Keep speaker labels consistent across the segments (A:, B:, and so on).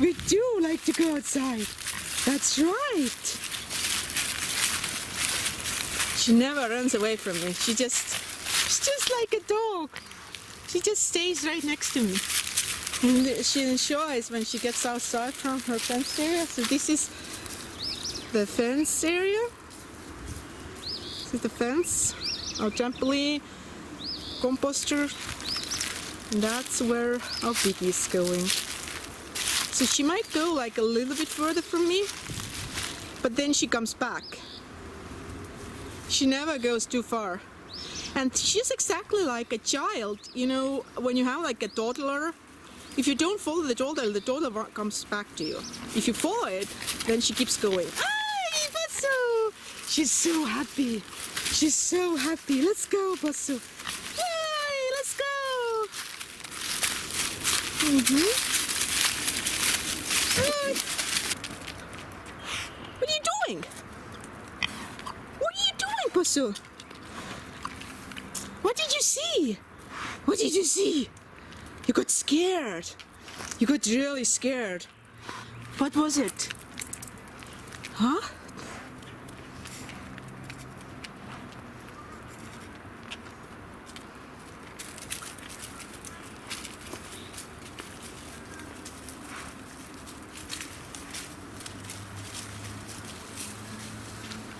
A: We do like to go outside. That's right. She never runs away from me. She's just like a dog. She just stays right next to me. And she enjoys when she gets outside from her fence area. So this is the fence area. This is the fence, our trampoline, composter. And that's where our Biggie is going. So she might go like a little bit further from me, but then she comes back. She never goes too far. And she's exactly like a child, you know, when you have like a toddler. If you don't follow the toddler comes back to you. If you follow it, then she keeps going. Hi, Possu! She's so happy. She's so happy. Let's go, Possu. Yay, let's go! What are you doing? What are you doing, Possu? What did you see? What did you see? You got scared. You got really scared. What was it? Huh?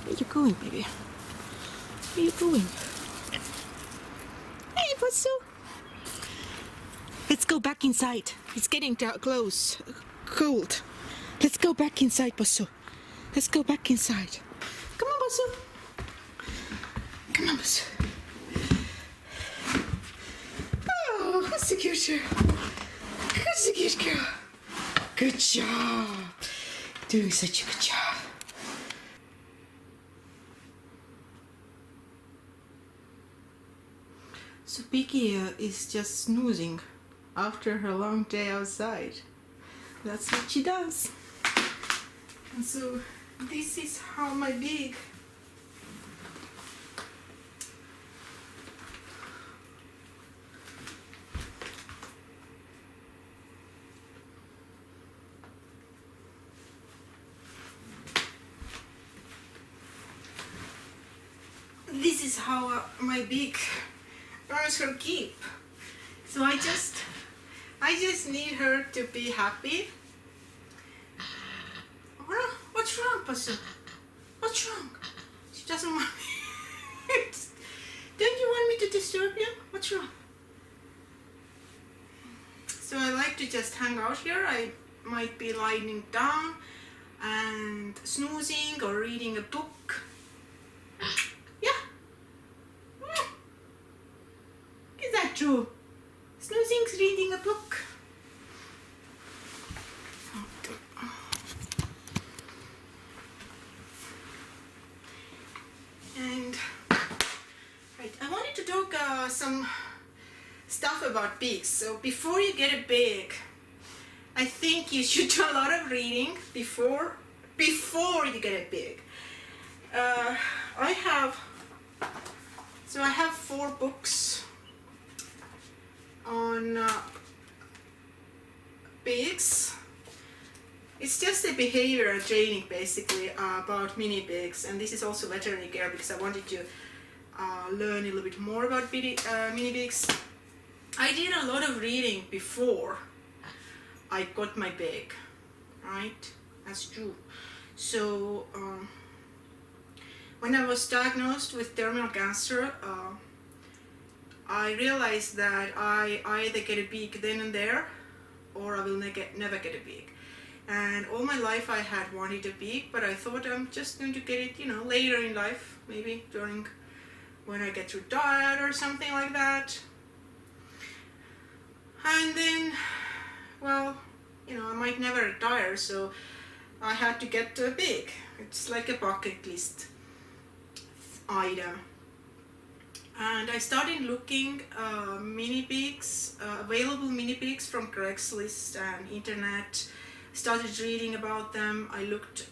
A: Where you going, baby? Where you going? Hey, Possu. Let's go back inside. It's getting close. Cold. Let's go back inside, Possu. Let's go back inside. Come on, Possu. Come on, Possu. Oh, who's a cute girl? Who's a cute girl? Good job. Doing such a good job. So Biggie is just snoozing after her long day outside. That's what she does. And so this is how my big earns her keep. So I just need her to be happy. What's wrong, Possu? What's wrong? She doesn't want me. Don't you want me to disturb you? What's wrong? So I like to just hang out here. I might be lying down and snoozing or reading a book. Yeah. Is that true? Snoozing's reading a book. And right, I wanted to talk some stuff about pigs. So before you get a pig, I think you should do a lot of reading before you get a pig. I have 4 books on pigs. It's just a behavioral training basically about mini pigs, and this is also veterinary care because I wanted to learn a little bit more about mini pigs. I did a lot of reading before I got my pig, right? That's true. So when I was diagnosed with terminal cancer, I realized that I either get a pig then and there, or I will never get a pig. And all my life I had wanted a pig, but I thought I'm just going to get it, you know, later in life, maybe during when I get retired or something like that. And then, well, you know, I might never retire, so I had to get a pig. It's like a bucket list item. And I started looking mini pigs, available mini pigs from Craigslist and internet. Started reading about them. I looked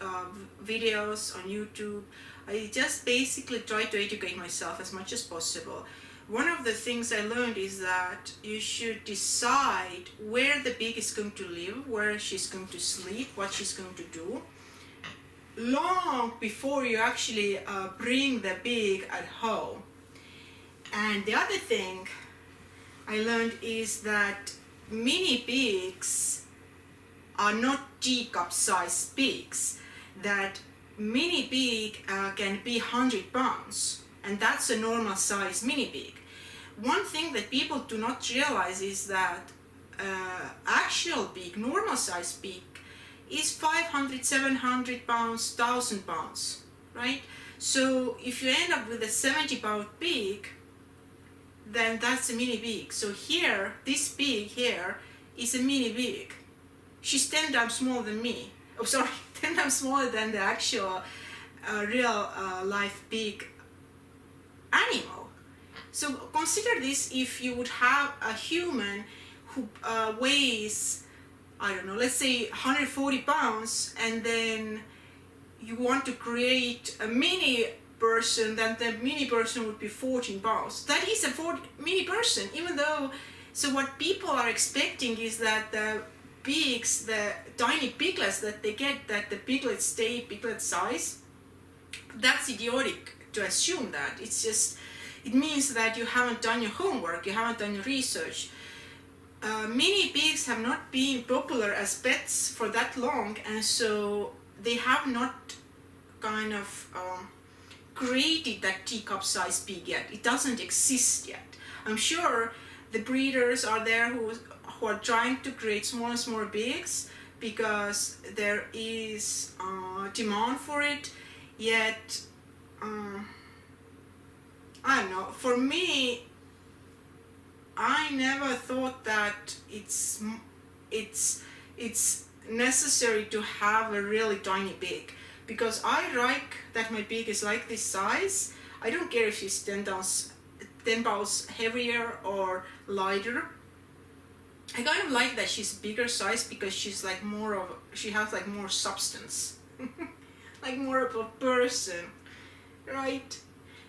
A: videos on YouTube. I just basically tried to educate myself as much as possible. one of the things I learned is that you should decide where the pig is going to live, where she's going to sleep, what she's going to do, long before you actually bring the pig at home. And the other thing I learned is that mini pigs are not teacup sized pigs, that mini pig can be 100 pounds, and that's a normal size mini pig. One thing that people do not realize is that actual pig, normal size pig, is 500, 700 pounds, 1,000 pounds, right? So if you end up with a 70-pound pig, then that's a mini pig. So here, this pig here is a mini pig. She's 10 times smaller than me. Oh, sorry, 10 times smaller than the actual real life pig animal. So consider this: if you would have a human who weighs, I don't know, let's say 140 pounds, and then you want to create a mini person, then the mini person would be 14 pounds. That is a mini person, even though, so what people are expecting is that the pigs, the tiny piglets that they get, that the piglets stay piglet size. That's idiotic to assume that. It's just, it means that you haven't done your homework, you haven't done your research. Mini pigs have not been popular as pets for that long, and so they have not kind of created that teacup size pig yet. It doesn't exist yet. I'm sure the breeders are there who are trying to create smaller and smaller pigs because there is demand for it, yet I don't know, for me, I never thought that it's necessary to have a really tiny pig, because I like that my pig is like this size. I don't care if she's 10 pounds heavier or lighter. I kind of like that she's bigger size because she's like she has like more substance, like more of a person, right?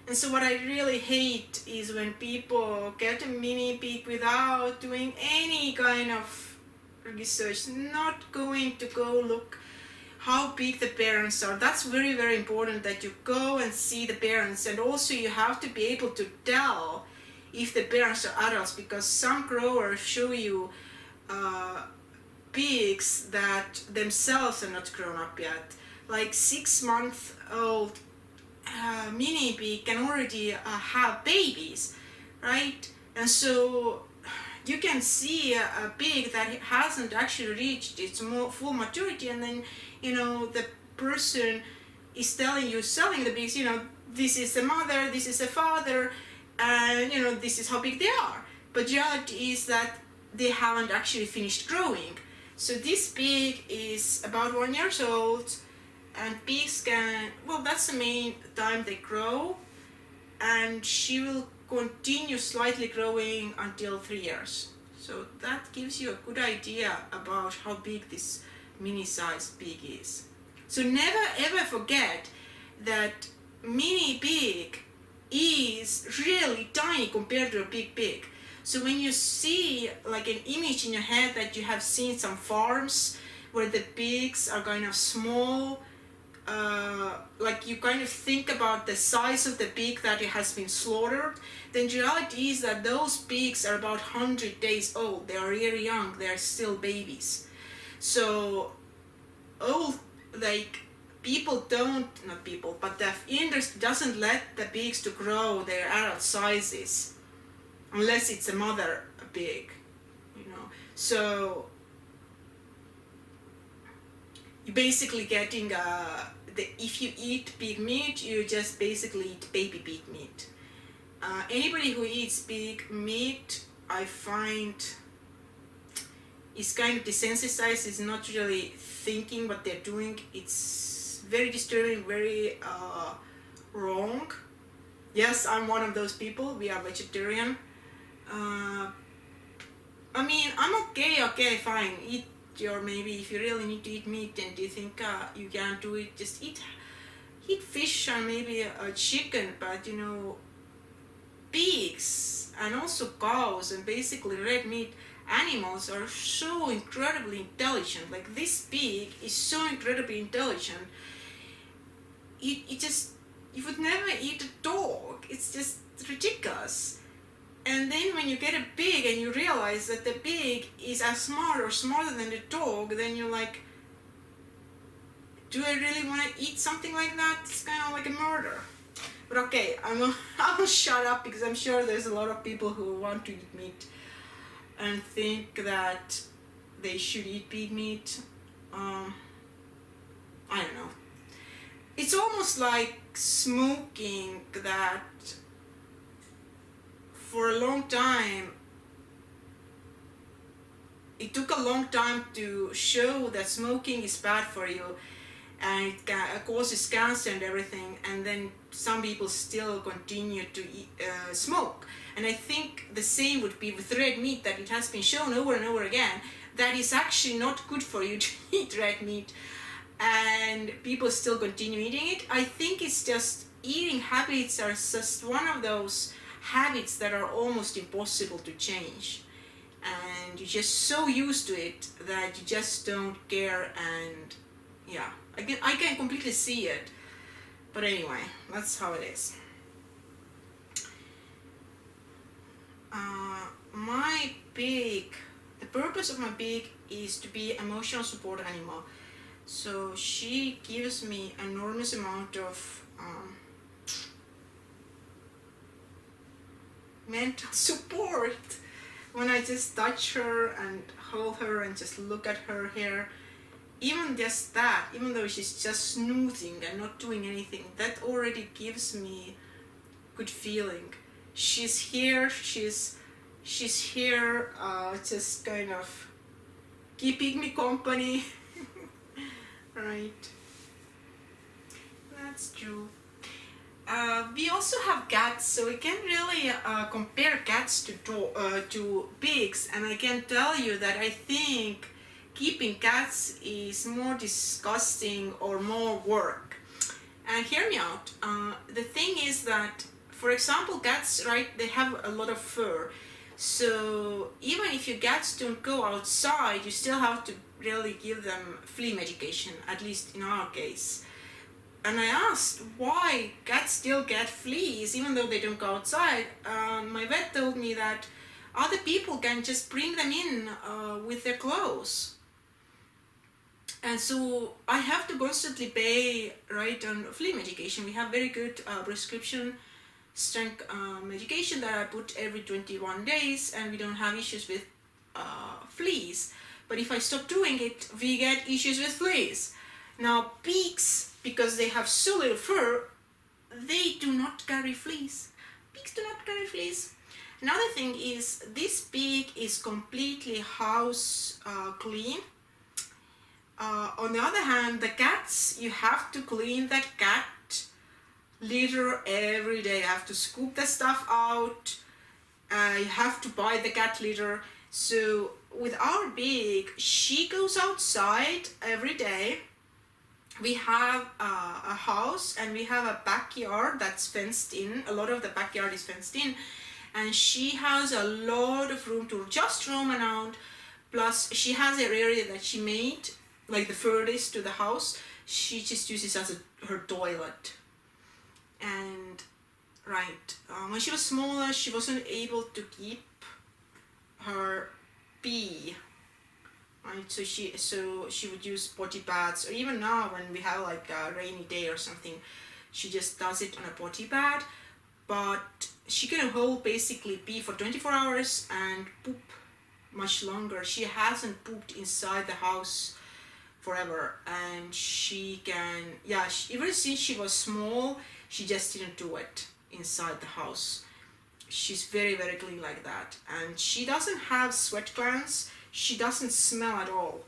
A: And so what I really hate is when people get a mini pig without doing any kind of research, not going to go look how big the parents are. That's very, very important, that you go and see the parents, and also you have to be able to tell if the parents are adults, because some growers show you pigs that themselves are not grown up yet. Like 6-month-old mini pig can already have babies, right? And so you can see a pig that hasn't actually reached its full maturity, and then, you know, the person is telling you, selling the pigs, you know, this is the mother, this is the father, and, you know, this is how big they are. But the reality is that they haven't actually finished growing. So this pig is about 1 year old, and pigs can, well, that's the main time they grow, and she will continue slightly growing until 3 years. So that gives you a good idea about how big this mini-sized pig is. So never ever forget that mini pig is really tiny compared to a big pig. So when you see like an image in your head that you have seen some farms where the pigs are kind of small, like you kind of think about the size of the pig that it has been slaughtered, then the reality is that those pigs are about 100 days old. They are really young, they are still babies. So like people don't, not people, but the industry doesn't let the pigs to grow their adult sizes unless it's a mother pig, you know. So you're basically getting if you eat pig meat, you just basically eat baby pig meat. Anybody who eats pig meat, I find, is kind of desensitized, is not really thinking what they're doing. It's very disturbing, very wrong. Yes, I'm one of those people. We are vegetarian. I mean, I'm okay, fine, eat your, maybe if you really need to eat meat and you think you can't do it, just eat fish or maybe a chicken, but you know, pigs and also cows and basically red meat animals are so incredibly intelligent. Like this pig is so incredibly intelligent. You would never eat a dog. It's just ridiculous. And then when you get a pig and you realize that the pig is as smart or smarter than the dog, then you're like, do I really want to eat something like that? It's kind of like a murder. But okay, I'll shut up because I'm sure there's a lot of people who want to eat meat and think that they should eat pig meat. I don't know. It's almost like smoking, that for a long time, it took a long time to show that smoking is bad for you and it causes cancer and everything, and then some people still continue to smoke. And I think the same would be with red meat, that it has been shown over and over again that it's actually not good for you to eat red meat, and people still continue eating it. I think it's just eating habits are just one of those habits that are almost impossible to change, and you're just so used to it that you just don't care. And yeah, I can completely see it. But anyway, that's how it is. My pig, the purpose of my pig is to be emotional support animal. So she gives me enormous amount of mental support when I just touch her and hold her and just look at her hair. Even just that, even though she's just snoozing and not doing anything, that already gives me good feeling. She's here, she's here, just kind of keeping me company. Right, that's true. We also have cats, so we can really compare cats to pigs, and I can tell you that I think keeping cats is more disgusting or more work. And hear me out. The thing is that, for example, cats, right, they have a lot of fur. So even if your cats don't go outside, you still have to really give them flea medication, at least in our case. And I asked why cats still get fleas even though they don't go outside. My vet told me that other people can just bring them in with their clothes. And so I have to constantly pay, right, on flea medication. We have very good prescription strength medication that I put every 21 days, and we don't have issues with fleas. But if I stop doing it, we get issues with fleas. Now pigs, because they have so little fur, they do not carry fleas. Pigs do not carry fleas. Another thing is, this pig is completely house clean. On the other hand, the cats, you have to clean that cat litter every day. You have to scoop the stuff out. You have to buy the cat litter. So with our pig, she goes outside every day. We have a house and we have a backyard that's fenced in. A lot of the backyard is fenced in, and she has a lot of room to just roam around. Plus she has an area that she made, like the furthest to the house, she just uses as her toilet. And right, when she was smaller, she wasn't able to keep her pee. Right, so she would use potty pads, or even now when we have like a rainy day or something, she just does it on a potty pad. But she can hold basically pee for 24 hours and poop much longer. She hasn't pooped inside the house forever, and she can, yeah, ever since she was small, she just didn't do it inside the house. She's very, very clean like that, and she doesn't have sweat glands. She doesn't smell at all.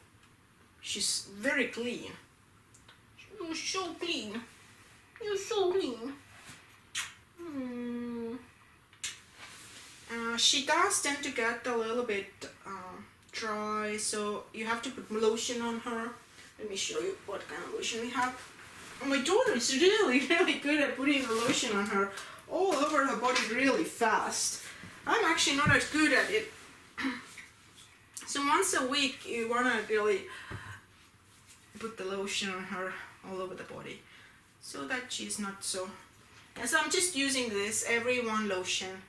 A: She's very clean. You're so clean. You're so clean. She does tend to get a little bit dry, so you have to put lotion on her. Let me show you what kind of lotion we have. My daughter is really, really good at putting the lotion on her all over her body really fast. I'm actually not as good at it. So once a week you want to really put the lotion on her all over the body so that she's not so... And so I'm just using this every one lotion.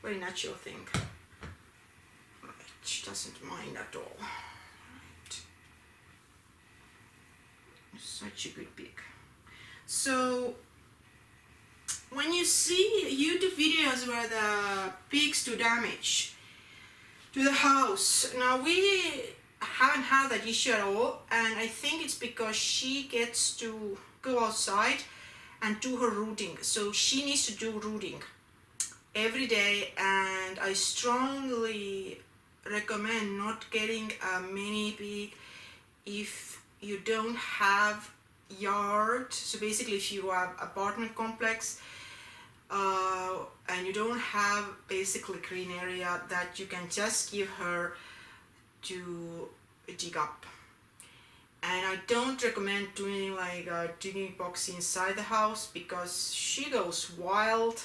A: Very natural thing. Right. She doesn't mind at all. Right. Such a good pig. So when you see YouTube videos where the pigs do damage to the house, now we haven't had that issue at all, and I think it's because she gets to go outside and do her rooting. So she needs to do rooting every day, and I strongly recommend not getting a mini pig if you don't have yard. So basically if you have apartment complex and you don't have basically green area that you can just give her to dig up. And I don't recommend doing like a digging box inside the house because she goes wild.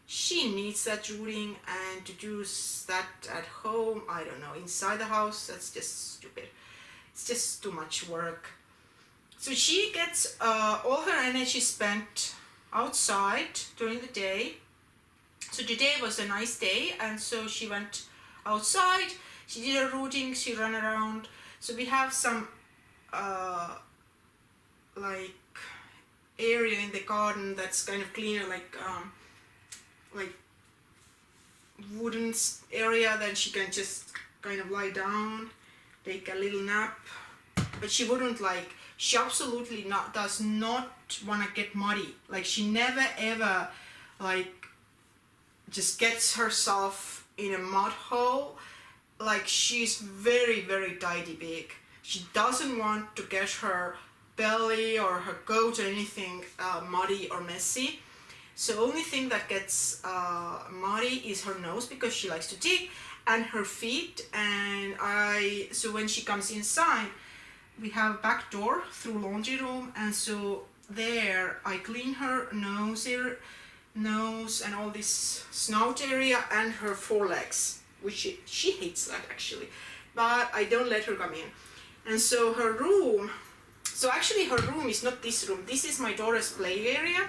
A: She needs that rooting, and to do that at home, I don't know, inside the house, that's just stupid. It's just too much work. So she gets all her energy spent outside during the day. So today was a nice day, and so she went outside, she did her rooting, she ran around. So we have some like area in the garden that's kind of cleaner, like wooden area that she can just kind of lie down, take a little nap. But she wouldn't like, she absolutely does not want to get muddy. Like she never ever like just gets herself in a mud hole. Like she's very, very tidy pig. She doesn't want to get her belly or her goat or anything muddy or messy. So only thing that gets muddy is her nose because she likes to dig, and her feet. And so when she comes inside, we have a back door through laundry room, and so there I clean her nose and all this snout area and her forelegs, which she hates that actually, but I don't let her come in. And so her room, so actually her room is not this room, this is my daughter's play area,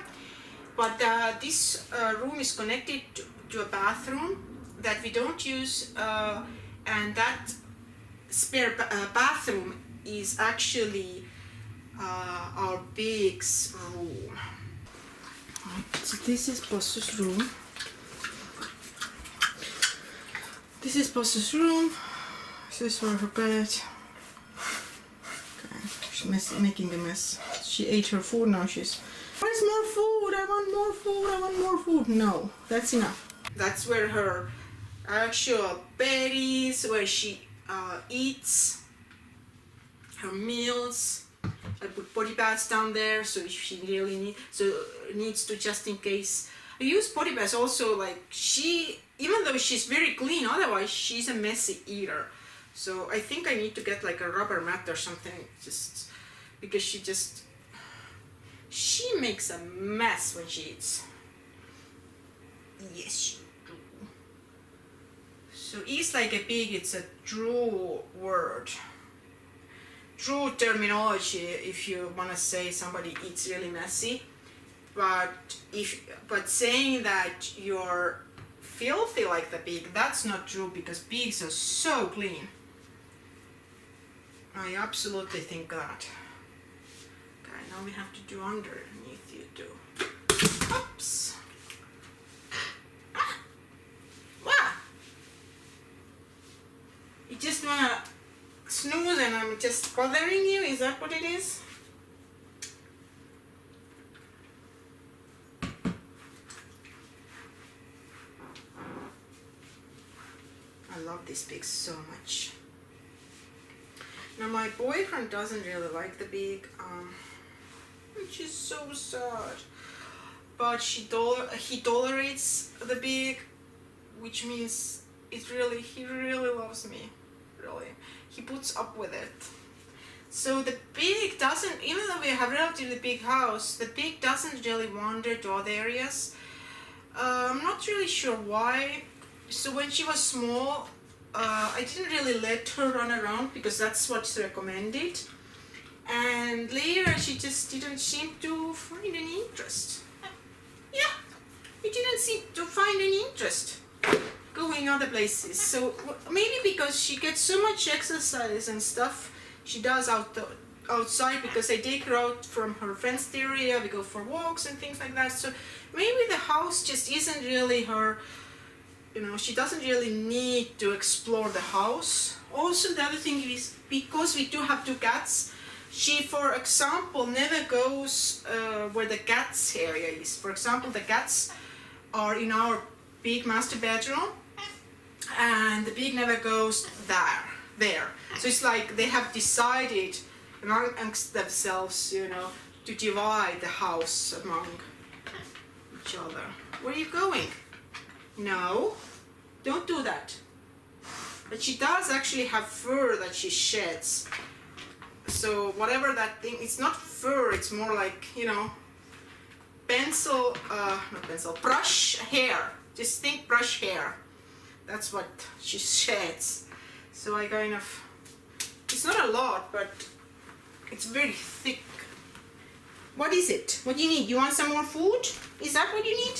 A: but this room is connected to a bathroom that we don't use, and that spare bathroom is actually our pig's room. So this is Possu's room. This is Possu's room. This is for her bed. Okay. She's making a mess. She ate her food, now she's... Where's more food? I want more food, I want more food. No, that's enough. That's where her actual bed is, where she eats her meals. I put potty pads down there, so if she really needs to, just in case. I use potty pads also, like she, even though she's very clean, otherwise she's a messy eater. So I think I need to get like a rubber mat or something, just because she makes a mess when she eats. Yes, she do. So eats like a pig, it's a true word. True terminology if you want to say somebody eats really messy, but saying that you're filthy like the pig, that's not true, because pigs are so clean. I absolutely think that. Okay, now we have to do underneath you too. Oops. Ah. Wow. You just wanna snooze and I'm just bothering you? Is that what it is? I love this pig so much. Now my boyfriend doesn't really like the pig, which is so sad. But he tolerates the pig, which means he really loves me. Really. He puts up with it. So the pig doesn't, even though we have a relatively big house, the pig doesn't really wander to other areas. I'm not really sure why. So when she was small, I didn't really let her run around because that's what's recommended. And later she just didn't seem to find any interest. Yeah, she didn't seem to find any interest going other places. So maybe because she gets so much exercise and stuff she does outside, because I take her out from her fenced area, we go for walks and things like that. So maybe the house just isn't really her, you know, she doesn't really need to explore the house. Also, the other thing is, because we do have 2 cats, she, for example, never goes where the cats area is. For example, the cats are in our big master bedroom, and the pig never goes there. So it's like they have decided amongst themselves, you know, to divide the house among each other. Where are you going? No, don't do that. But she does actually have fur that she sheds. So whatever that thing, it's not fur, it's more like, you know, brush hair. Just think brush hair. That's what she sheds. So I kind of, it's not a lot, but it's very thick. What is it? What do you need? You want some more food? Is that what you need?